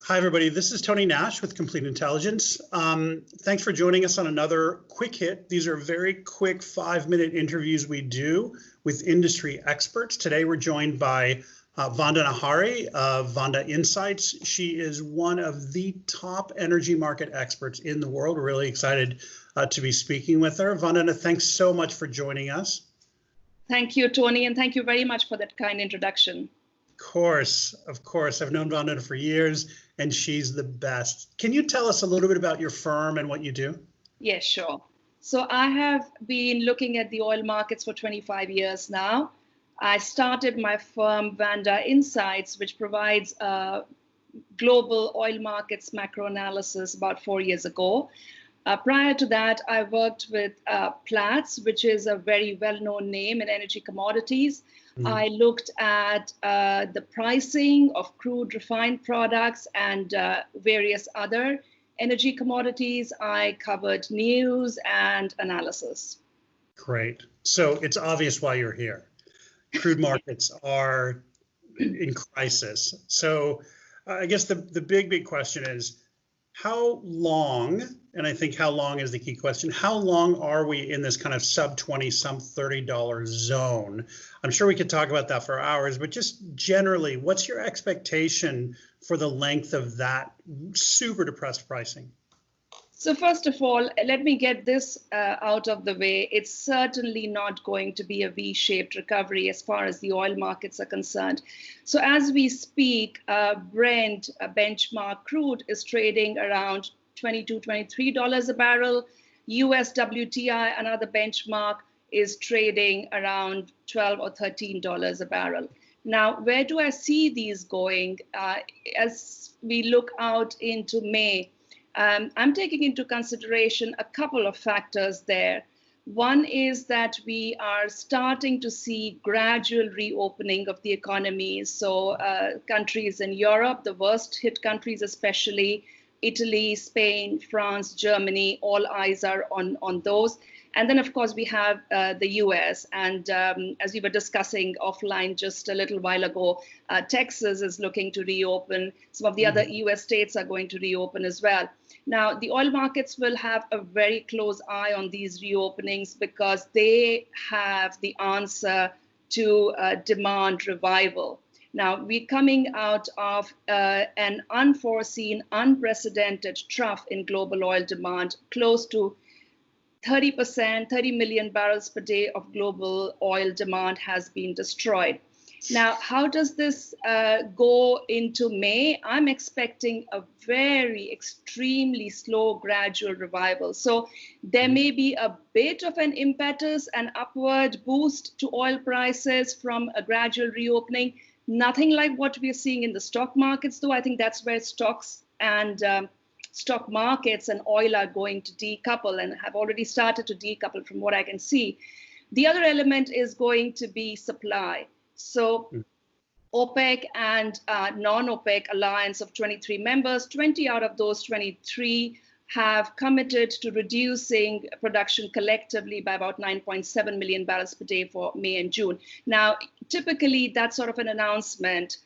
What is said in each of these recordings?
Hi, everybody. This is Tony Nash with Complete Intelligence. Thanks for joining us on another Quick Hit. These are very quick 5-minute interviews we do with industry experts. Today, we're joined by Vandana Hari of Vanda Insights. She is one of the top energy market experts in the world. We're really excited to be speaking with her. Vandana, thanks so much for joining us. Thank you, Tony, and thank you very much for that kind introduction. Of course. I've known Vandana for years, and she's the best. Can you tell us a little bit about your firm and what you do? Yes, sure. So I have been looking at the oil markets for 25 years now. I started my firm, Vanda Insights, which provides global oil markets macro analysis about 4 years ago. Prior to that, I worked with Platts, which is a very well-known name in energy commodities. I looked at the pricing of crude refined products and various other energy commodities. I covered news and analysis. Great. So it's obvious why you're here. Crude markets are in crisis. So I guess the big question is, how long, and I think how long is the key question, how long are we in this kind of sub 20, sub $30 zone? I'm sure we could talk about that for hours, but just generally, what's your expectation for the length of that super depressed pricing? So first of all, let me get this out of the way. It's certainly not going to be a V-shaped recovery as far as the oil markets are concerned. So as we speak, Brent, benchmark crude, is trading around $22, $23 a barrel. US WTI, another benchmark, is trading around $12 or $13 a barrel. Now, where do I see these going? As we look out into May, I'm taking into consideration a couple of factors there. One is that we are starting to see gradual reopening of the economy. So countries in Europe, the worst hit countries especially, Italy, Spain, France, Germany, all eyes are on those. And then, of course, we have the US. And as we were discussing offline just a little while ago, Texas is looking to reopen. Some of the other US states are going to reopen as well. Now, the oil markets will have a very close eye on these reopenings because they have the answer to demand revival. Now, we're coming out of an unforeseen, unprecedented trough in global oil demand, close to 30%, 30 million barrels per day of global oil demand has been destroyed. Now, how does this go into May? I'm expecting a very extremely slow, gradual revival. So there may be a bit of an impetus, an upward boost to oil prices from a gradual reopening. Nothing like what we're seeing in the stock markets, though. I think that's where stocks and stock markets and oil are going to decouple and have already started to decouple from what I can see. The other element is going to be supply. So OPEC and non-OPEC alliance of 23 members, 20 out of those 23 have committed to reducing production collectively by about 9.7 million barrels per day for May and June. Now, typically that sort of an announcement,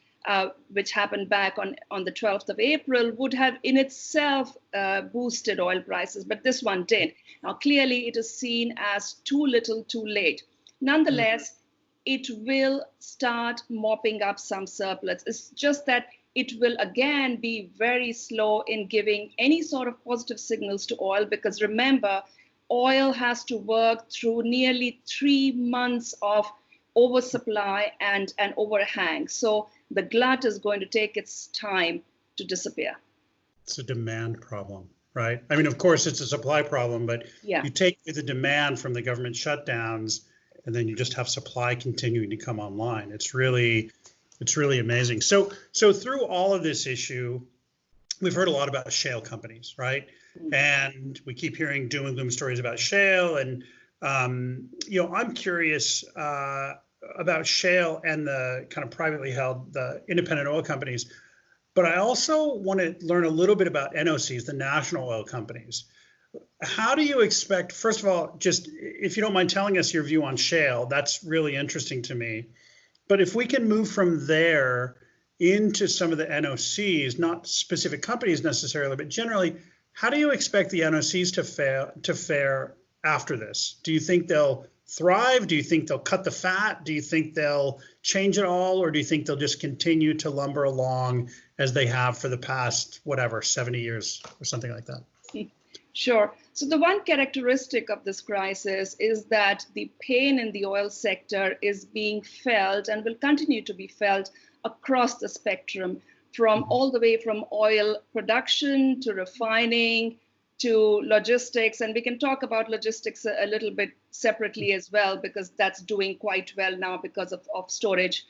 which happened back on the 12th of April, would have in itself boosted oil prices, but this one did. Now, clearly it is seen as too little, too late. Nonetheless, it will start mopping up some surplus. It's just that it will again be very slow in giving any sort of positive signals to oil, because remember, oil has to work through nearly 3 months of oversupply and an overhang. So the glut is going to take its time to disappear. It's a demand problem, right? I mean, of course, it's a supply problem, but you take the demand from the government shutdowns, and then you just have supply continuing to come online. It's really amazing. So through all of this issue, we've heard a lot about shale companies, right? And we keep hearing doom and gloom stories about shale. And I'm curious about shale and the kind of privately held, the independent oil companies. But I also want to learn a little bit about NOCs, the national oil companies. How do you expect, first of all, just if you don't mind telling us your view on shale, that's really interesting to me. But if we can move from there into some of the NOCs, not specific companies necessarily, but generally, how do you expect the NOCs to fare after this? Do you think they'll thrive? Do you think they'll cut the fat? Do you think they'll change it all? Or do you think they'll just continue to lumber along as they have for the past, 70 years or something like that? Sure. So the one characteristic of this crisis is that the pain in the oil sector is being felt and will continue to be felt across the spectrum, from all the way from oil production to refining to logistics. And we can talk about logistics a little bit separately as well, because that's doing quite well now because of storage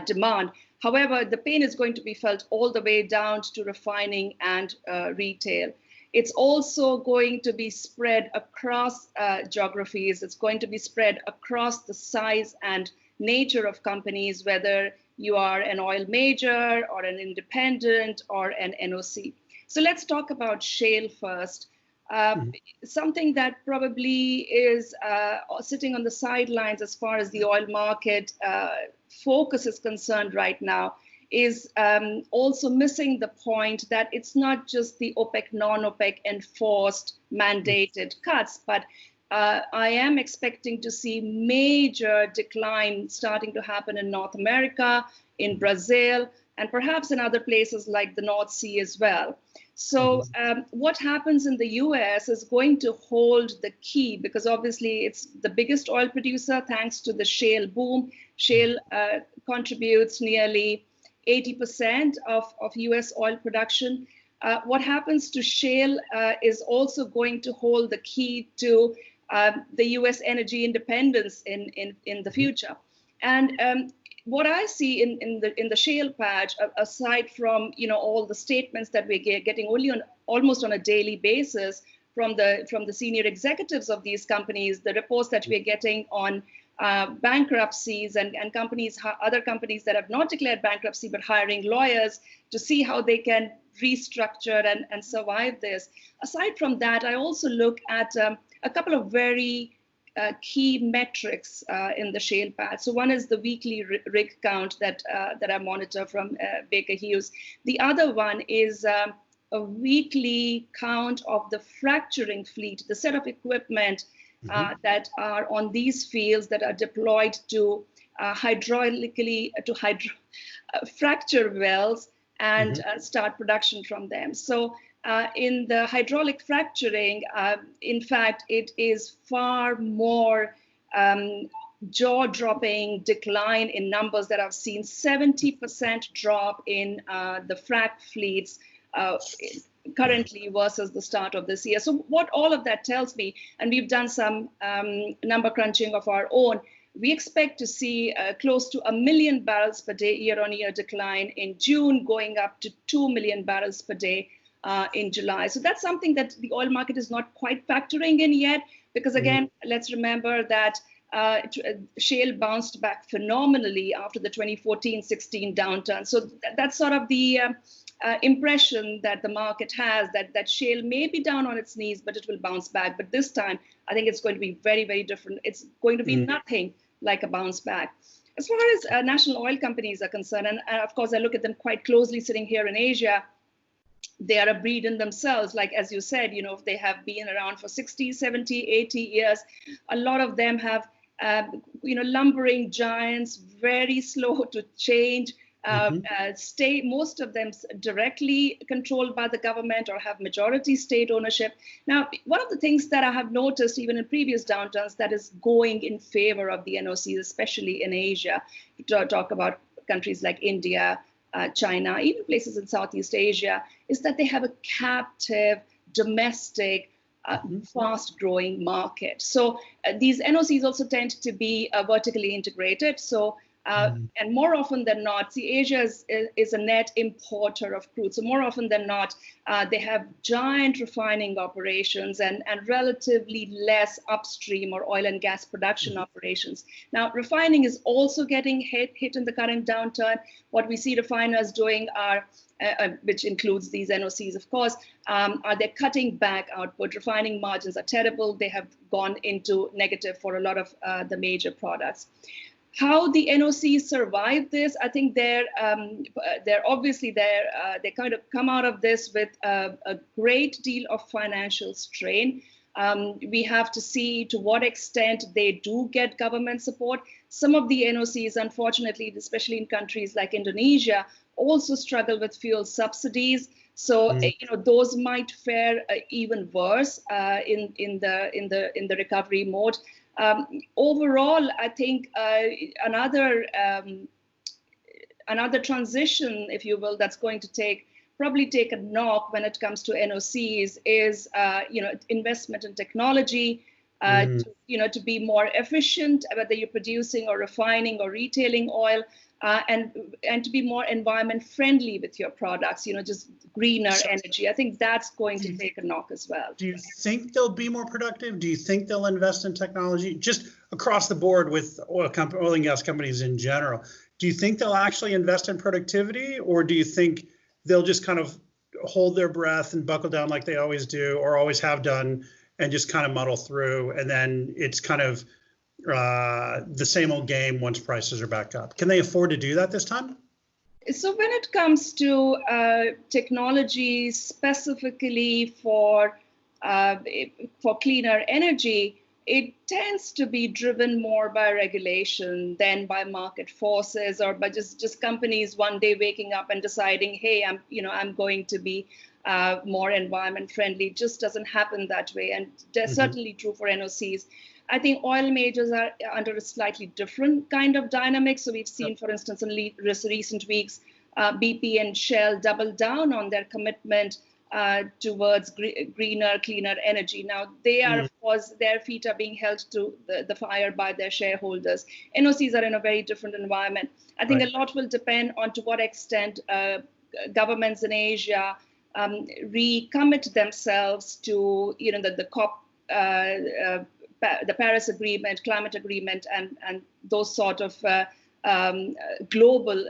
demand. However, the pain is going to be felt all the way down to refining and retail. It's also going to be spread across geographies. It's going to be spread across the size and nature of companies, whether you are an oil major or an independent or an NOC. So let's talk about shale first. Something that probably is sitting on the sidelines as far as the oil market focus is concerned right now is also missing the point that it's not just the OPEC, non-OPEC enforced mandated cuts, but I am expecting to see major decline starting to happen in North America, in Brazil, and perhaps in other places like the North Sea as well. So what happens in the US is going to hold the key, because obviously it's the biggest oil producer thanks to the shale boom. Shale contributes nearly 80% of US oil production. What happens to shale is also going to hold the key to the US energy independence in the future. And what I see in the shale patch, aside from all the statements that we're getting almost on a daily basis from the senior executives of these companies, the reports that we're getting on bankruptcies and other companies that have not declared bankruptcy but hiring lawyers to see how they can restructure and survive this. Aside from that, I also look at a couple of very key metrics in the shale patch. So one is the weekly rig count that I monitor from Baker Hughes. The other one is a weekly count of the fracturing fleet, the set of equipment that are on these fields that are deployed to hydraulically fracture wells and start production from them. So in the hydraulic fracturing, in fact, it is far more jaw-dropping decline in numbers that I've seen. 70% drop in the frac fleets currently versus the start of this year. So what all of that tells me, and we've done some number crunching of our own, we expect to see close to 1 million barrels per day year-on-year decline in June, going up to 2 million barrels per day in July. So that's something that the oil market is not quite factoring in yet, because again, let's remember that shale bounced back phenomenally after the 2014-16 downturn. So that's sort of the impression that the market has, that shale may be down on its knees, but it will bounce back. But this time, I think it's going to be very, very different. It's going to be nothing like a bounce back. As far as national oil companies are concerned, and of course, I look at them quite closely sitting here in Asia, they are a breed in themselves. Like, as you said, if they have been around for 60, 70, 80 years, a lot of them have, lumbering giants, very slow to change, most of them directly controlled by the government or have majority state ownership. Now, one of the things that I have noticed even in previous downturns that is going in favor of the NOCs, especially in Asia, to talk about countries like India, China, even places in Southeast Asia, is that they have a captive, domestic, fast-growing market. So these NOCs also tend to be vertically integrated. So and more often than not, Asia is a net importer of crude. So more often than not, they have giant refining operations and relatively less upstream or oil and gas production operations. Now, refining is also getting hit in the current downturn. What we see refiners doing are, which includes these NOCs, of course, are they cutting back output. Refining margins are terrible. They have gone into negative for a lot of the major products. How the NOCs survive this, I think they're obviously they kind of come out of this with a great deal of financial strain. We have to see to what extent they do get government support. Some of the NOCs, unfortunately, especially in countries like Indonesia, also struggle with fuel subsidies. So those might fare even worse in the recovery mode. Overall, I think another transition, if you will, that's going to probably take a knock when it comes to NOCs is investment in technology, to be more efficient, whether you're producing or refining or retailing oil, and to be more environment friendly with your products, just greener energy. I think that's going to take a knock as well. Do you think they'll be more productive? Do you think they'll invest in technology just across the board with oil and gas companies in general? Do you think they'll actually invest in productivity, or do you think they'll just kind of hold their breath and buckle down like they always do or always have done and just kind of muddle through, and then it's kind of the same old game once prices are back up? Can they afford to do that this time? So when it comes to technology specifically for cleaner energy, it tends to be driven more by regulation than by market forces or by just companies one day waking up and deciding, hey, I'm going to be more environment friendly. It just doesn't happen that way. And that's certainly true for NOCs. I think oil majors are under a slightly different kind of dynamic. So we've seen, for instance, in recent weeks, BP and Shell double down on their commitment towards greener, cleaner energy. Now, they are, of course, their feet are being held to the fire by their shareholders. NOCs are in a very different environment. I think a lot will depend on to what extent governments in Asia recommit themselves to, the COP, the Paris Agreement, climate agreement, and those sort of global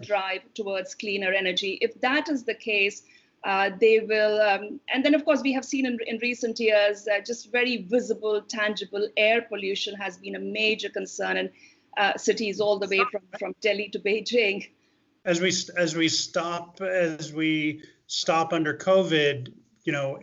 drive towards cleaner energy. If that is the case, they will, and then of course we have seen in recent years just very visible, tangible air pollution has been a major concern in cities all the way from Delhi to Beijing. As we stop under COVID,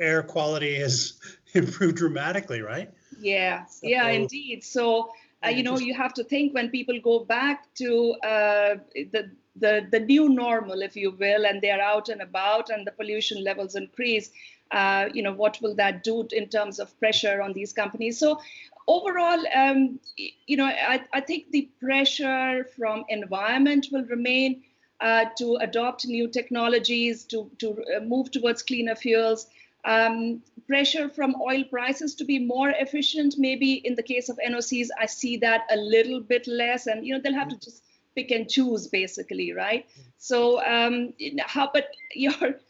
air quality has improved dramatically, right? Yeah, indeed. So you have to think when people go back to the new normal, if you will, and they're out and about and the pollution levels increase, what will that do in terms of pressure on these companies? So overall, I think the pressure from environment will remain to adopt new technologies, to move towards cleaner fuels. Pressure from oil prices to be more efficient. Maybe in the case of NOCs, I see that a little bit less, and they'll have to just pick and choose, basically, right? So, but your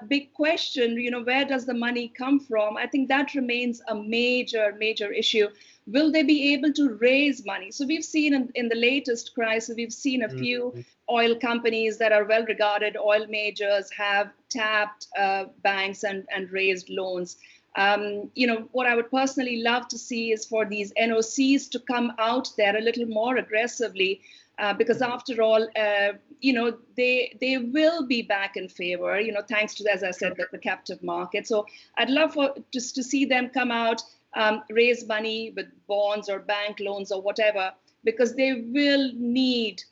big question, where does the money come from? I think that remains a major issue. Will they be able to raise money? So we've seen in the latest crisis, we've seen a few oil companies that are well regarded, oil majors, have tapped banks and raised loans. What I would personally love to see is for these NOCs to come out there a little more aggressively, because after all, they will be back in favor, thanks to, as I said, the captive market. So I'd love just to see them come out, raise money with bonds or bank loans or whatever, because they will need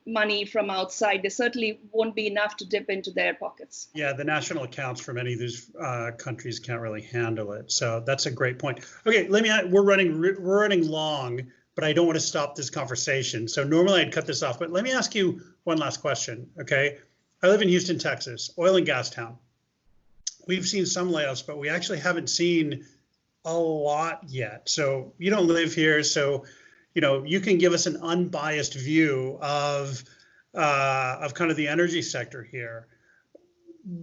money from outside. There certainly won't be enough to dip into their pockets. Yeah, the national accounts for many of these countries can't really handle it. So that's a great point. Okay, we're running long, but I don't want to stop this conversation. So normally I'd cut this off, but let me ask you one last question, okay? I live in Houston, Texas, oil and gas town. We've seen some layoffs, but we actually haven't seen a lot yet. So you don't live here, so you can give us an unbiased view of kind of the energy sector here.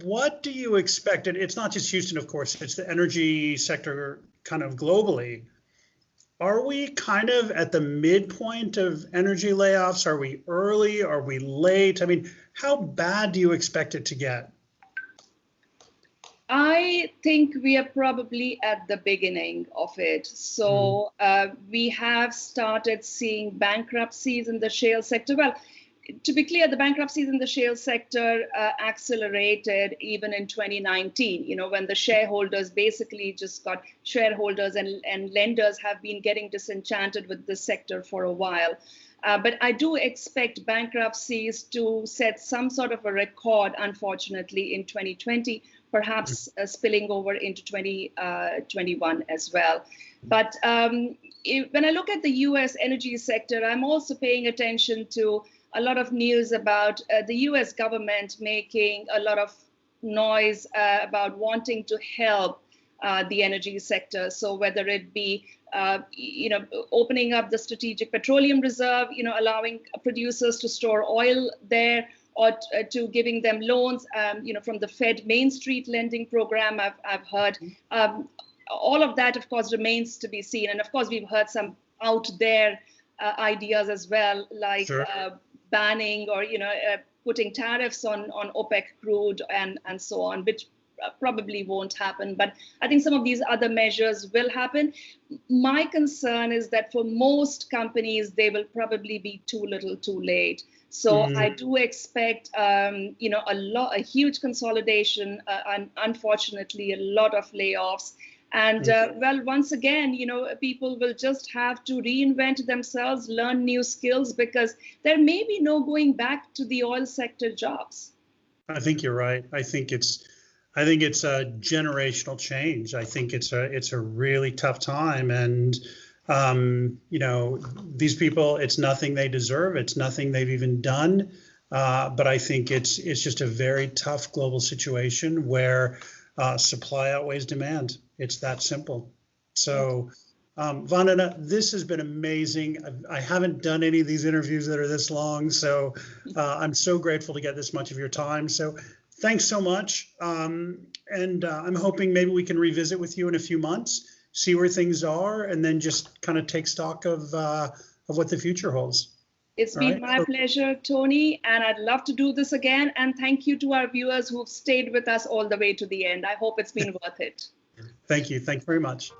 What do you expect? And it's not just Houston, of course, it's the energy sector kind of globally. Are we kind of at the midpoint of energy layoffs? Are we early? Are we late? I mean, how bad do you expect it to get? I think we are probably at the beginning of it. So we have started seeing bankruptcies in the shale sector. Well, to be clear, the bankruptcies in the shale sector accelerated even in 2019, when the shareholders basically just got shareholders and lenders have been getting disenchanted with this sector for a while. But I do expect bankruptcies to set some sort of a record, unfortunately, in 2020, perhaps spilling over into 2021 as well. But when I look at the US energy sector, I'm also paying attention to a lot of news about the US government making a lot of noise about wanting to help the energy sector. So whether it be opening up the strategic petroleum reserve, allowing producers to store oil there, or to giving them loans, from the Fed Main Street lending program, I've heard. All of that, of course, remains to be seen. And of course, we've heard some out there ideas as well, like banning or putting tariffs on OPEC crude and so on, which probably won't happen. But I think some of these other measures will happen. My concern is that for most companies, they will probably be too little, too late. So I do expect, a huge consolidation, and unfortunately, a lot of layoffs. And well, once again, people will just have to reinvent themselves, learn new skills, because there may be no going back to the oil sector jobs. I think you're right. I think it's a generational change. I think it's a really tough time, and these people, it's nothing they deserve. It's nothing they've even done. But I think it's just a very tough global situation where supply outweighs demand. It's that simple. So, Vandana, this has been amazing. I haven't done any of these interviews that are this long, so I'm so grateful to get this much of your time. So thanks so much. And I'm hoping maybe we can revisit with you in a few months, see where things are, and then just kind of take stock of what the future holds. It's been my pleasure, Tony, and I'd love to do this again. And thank you to our viewers who've stayed with us all the way to the end. I hope it's been worth it. Thank you. Thank you very much.